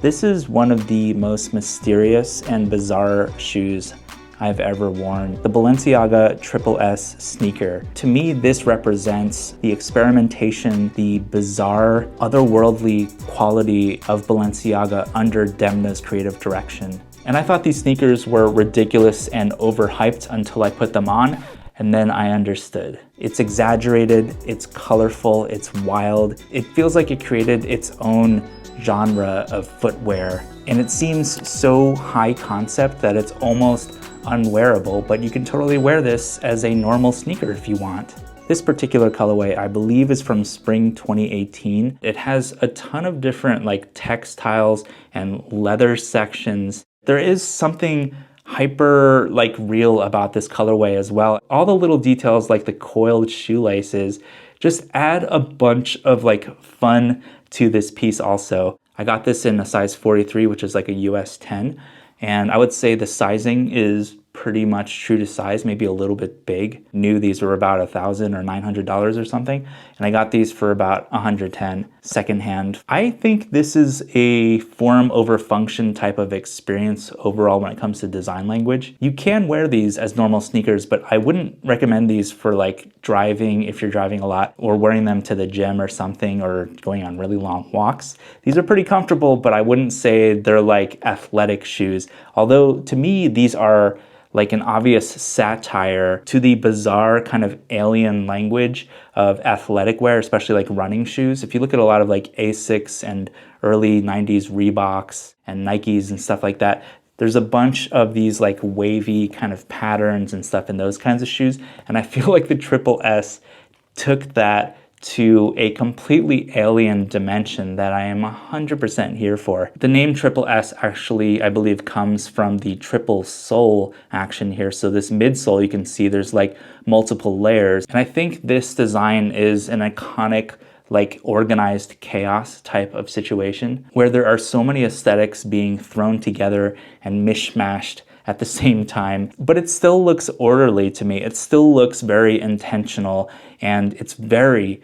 This is one of the most mysterious and bizarre shoes I've ever worn. The Balenciaga Triple S sneaker. To me, this represents the experimentation, the bizarre, otherworldly quality of Balenciaga under Demna's creative direction. And I thought these sneakers were ridiculous and overhyped until I put them on, and then I understood. It's exaggerated, it's colorful, it's wild. It feels like it created its own genre of footwear, and it seems so high concept that it's almost unwearable, but you can totally wear this as a normal sneaker if you want. This particular colorway, I believe, is from spring 2018. It has a ton of different like textiles and leather sections. There is something hyper like real about this colorway as well. All the little details like the coiled shoelaces just add a bunch of like fun to this piece also. I got this in a size 43, which is like a US 10. And I would say the sizing is pretty much true to size, maybe a little bit big. Knew these were about $1,000 or $900 or something. And I got these for about $110 secondhand. I think this is a form over function type of experience overall when it comes to design language. You can wear these as normal sneakers, but I wouldn't recommend these for like driving if you're driving a lot, or wearing them to the gym or something, or going on really long walks. These are pretty comfortable, but I wouldn't say they're like athletic shoes. Although to me, these are like an obvious satire to the bizarre kind of alien language of athletic wear, especially like running shoes. If you look at a lot of like Asics and early 90s Reeboks and Nikes and stuff like that, there's a bunch of these like wavy kind of patterns and stuff in those kinds of shoes. And I feel like the Triple S took that to a completely alien dimension that I am 100% here for. The name Triple S actually, I believe, comes from the triple sole action here. So this midsole, you can see there's like multiple layers. And I think this design is an iconic, like organized chaos type of situation where there are so many aesthetics being thrown together and mishmashed at the same time, but it still looks orderly to me. It still looks very intentional, and it's very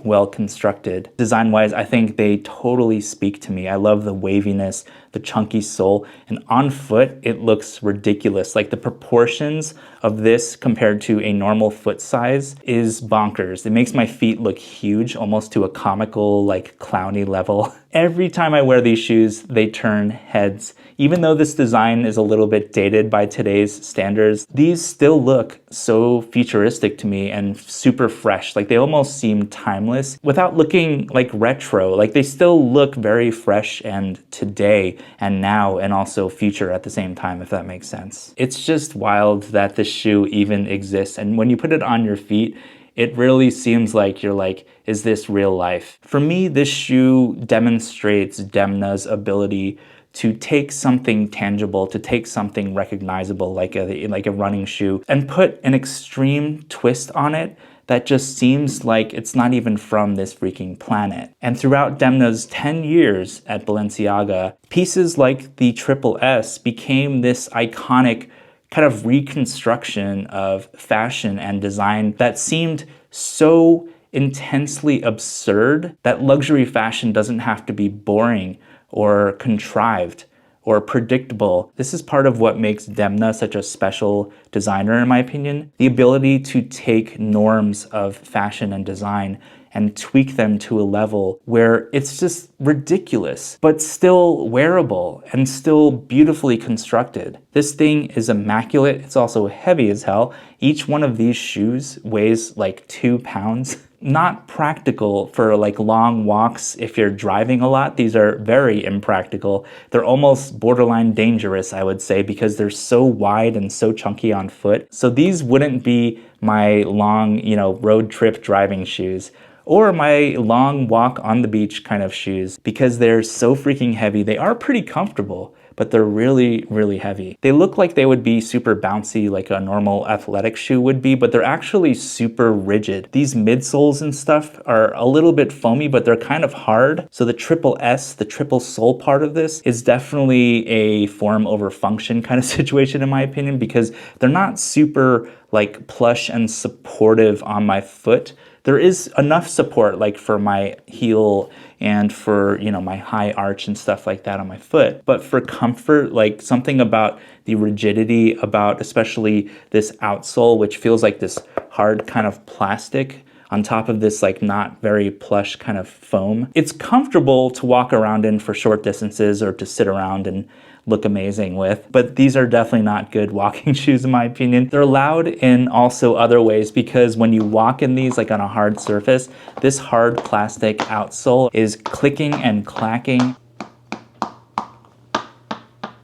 well constructed. Design-wise, I think they totally speak to me. I love the waviness, the chunky sole, and on foot, it looks ridiculous. Like the proportions of this compared to a normal foot size is bonkers. It makes my feet look huge, almost to a comical, like clowny level. Every time I wear these shoes, they turn heads. Even though this design is a little bit dated by today's standards, these still look so futuristic to me and super fresh. Like they almost seem timeless without looking like retro. Like they still look very fresh and today and now and also future at the same time, if that makes sense. It's just wild that this shoe even exists. And when you put it on your feet, it really seems like you're like, is this real life? For me, this shoe demonstrates Demna's ability to take something tangible, to take something recognizable like a running shoe, and put an extreme twist on it that just seems like it's not even from this freaking planet. And throughout Demna's 10 years at Balenciaga, pieces like the Triple S became this iconic kind of reconstruction of fashion and design that seemed so intensely absurd that luxury fashion doesn't have to be boring or contrived or predictable. This is part of what makes Demna such a special designer, in my opinion. The ability to take norms of fashion and design and tweak them to a level where it's just ridiculous, but still wearable and still beautifully constructed. This thing is immaculate. It's also heavy as hell. Each one of these shoes weighs like 2 pounds. Not practical for like long walks if you're driving a lot. These are very impractical. They're almost borderline dangerous, I would say, because they're so wide and so chunky on foot. So these wouldn't be my long, road trip driving shoes, or my long walk on the beach kind of shoes, because they're so freaking heavy. They are pretty comfortable, but they're really heavy. They look like they would be super bouncy like a normal athletic shoe would be, but they're actually super rigid. These midsoles and stuff are a little bit foamy, but they're kind of hard. So the Triple S, the triple sole part of this, is definitely a form over function kind of situation in my opinion, because they're not super like plush and supportive on my foot There is enough support like for my heel and for, you know, my high arch and stuff like that on my foot. But for comfort, like something about the rigidity, about especially this outsole, which feels like this hard kind of plastic on top of this like not very plush kind of foam. It's comfortable to walk around in for short distances or to sit around and look amazing with, but these are definitely not good walking shoes in my opinion. They're loud in also other ways because when you walk in these like on a hard surface, this hard plastic outsole is clicking and clacking.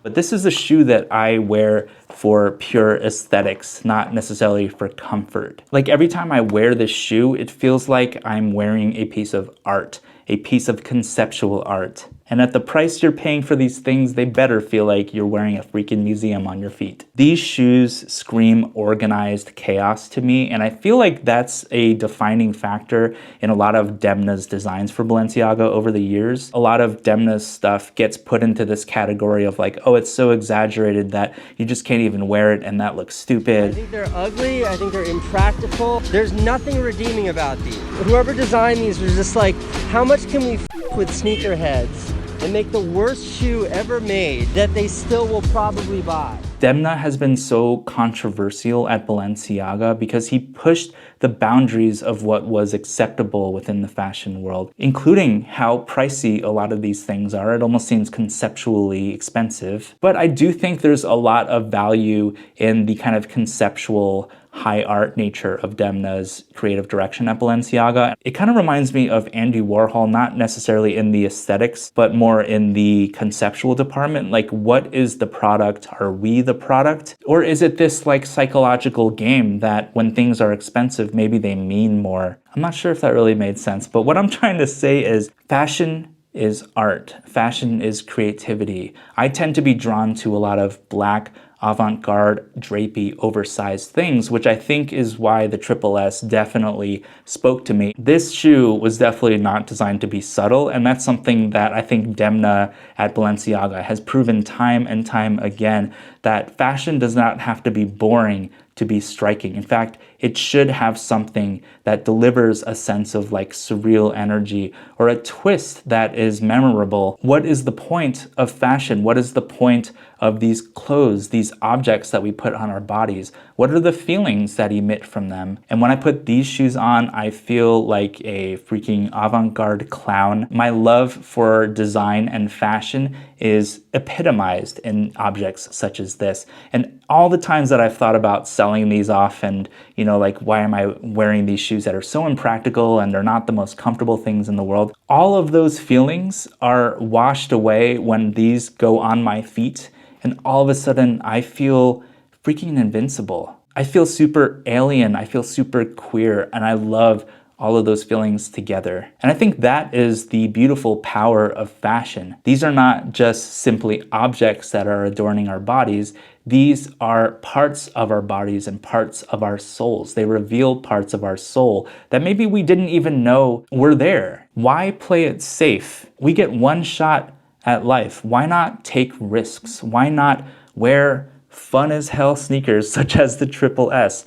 But this is a shoe that I wear for pure aesthetics, not necessarily for comfort. Like every time I wear this shoe, it feels like I'm wearing a piece of art, a piece of conceptual art. And at the price you're paying for these things, they better feel like you're wearing a freaking museum on your feet. These shoes scream organized chaos to me, and I feel like that's a defining factor in a lot of Demna's designs for Balenciaga over the years. A lot of Demna's stuff gets put into this category of like, oh, it's so exaggerated that you just can't even wear it and that looks stupid. I think they're ugly, I think they're impractical. There's nothing redeeming about these. Whoever designed these was just like, how much can we f with sneakerheads and make the worst shoe ever made that they still will probably buy? Demna has been so controversial at Balenciaga because he pushed the boundaries of what was acceptable within the fashion world, including how pricey a lot of these things are. It almost seems conceptually expensive. But I do think there's a lot of value in the kind of conceptual high art nature of Demna's creative direction at Balenciaga. It kind of reminds me of Andy Warhol, not necessarily in the aesthetics, but more in the conceptual department. Like, what is the product? Are we the product? Or is it this like psychological game that when things are expensive, maybe they mean more? I'm not sure if that really made sense, but what I'm trying to say is fashion is art. Fashion is creativity. I tend to be drawn to a lot of black, avant-garde, drapey, oversized things, which I think is why the Triple S definitely spoke to me. This shoe was definitely not designed to be subtle, and that's something that I think Demna at Balenciaga has proven time and time again, that fashion does not have to be boring to be striking. In fact, it should have something that delivers a sense of like surreal energy or a twist that is memorable. What is the point of fashion? What is the point of these clothes, these objects that we put on our bodies? What are the feelings that emit from them? And when I put these shoes on, I feel like a freaking avant-garde clown. My love for design and fashion is epitomized in objects such as this. And all the times that I've thought about selling these off and, you know, like, why am I wearing these shoes that are so impractical and they're not the most comfortable things in the world? All of those feelings are washed away when these go on my feet. And all of a sudden I feel freaking invincible. I feel super alien. I feel super queer. And I love all of those feelings together. And I think that is the beautiful power of fashion. These are not just simply objects that are adorning our bodies. These are parts of our bodies and parts of our souls. They reveal parts of our soul that maybe we didn't even know were there. Why play it safe? We get one shot at life. Why not take risks? Why not wear fun as hell sneakers such as the Triple S?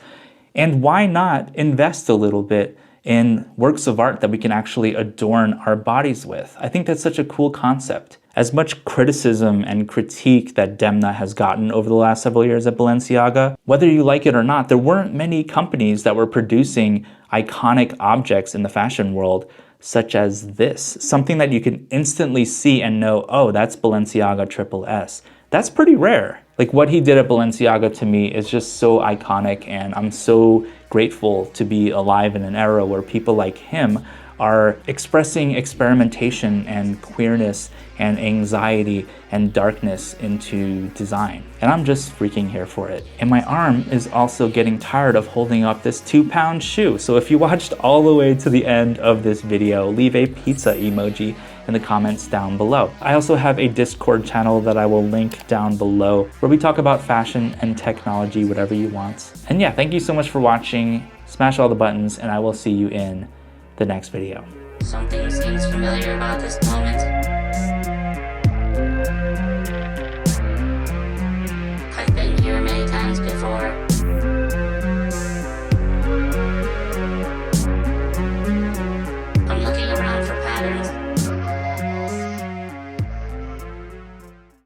And why not invest a little bit in works of art that we can actually adorn our bodies with? I think that's such a cool concept. As much criticism and critique that Demna has gotten over the last several years at Balenciaga, whether you like it or not, there weren't many companies that were producing iconic objects in the fashion world such as this. Something that you can instantly see and know, oh, that's Balenciaga Triple S. That's pretty rare. Like, what he did at Balenciaga to me is just so iconic, and I'm so grateful to be alive in an era where people like him are expressing experimentation and queerness and anxiety and darkness into design. And I'm just freaking here for it. And my arm is also getting tired of holding up this 2-pound shoe. So if you watched all the way to the end of this video, leave a pizza emoji in the comments down below. I also have a Discord channel that I will link down below where we talk about fashion and technology, whatever you want. And yeah, thank you so much for watching. Smash all the buttons and I will see you in the next video. Something seems familiar about this moment.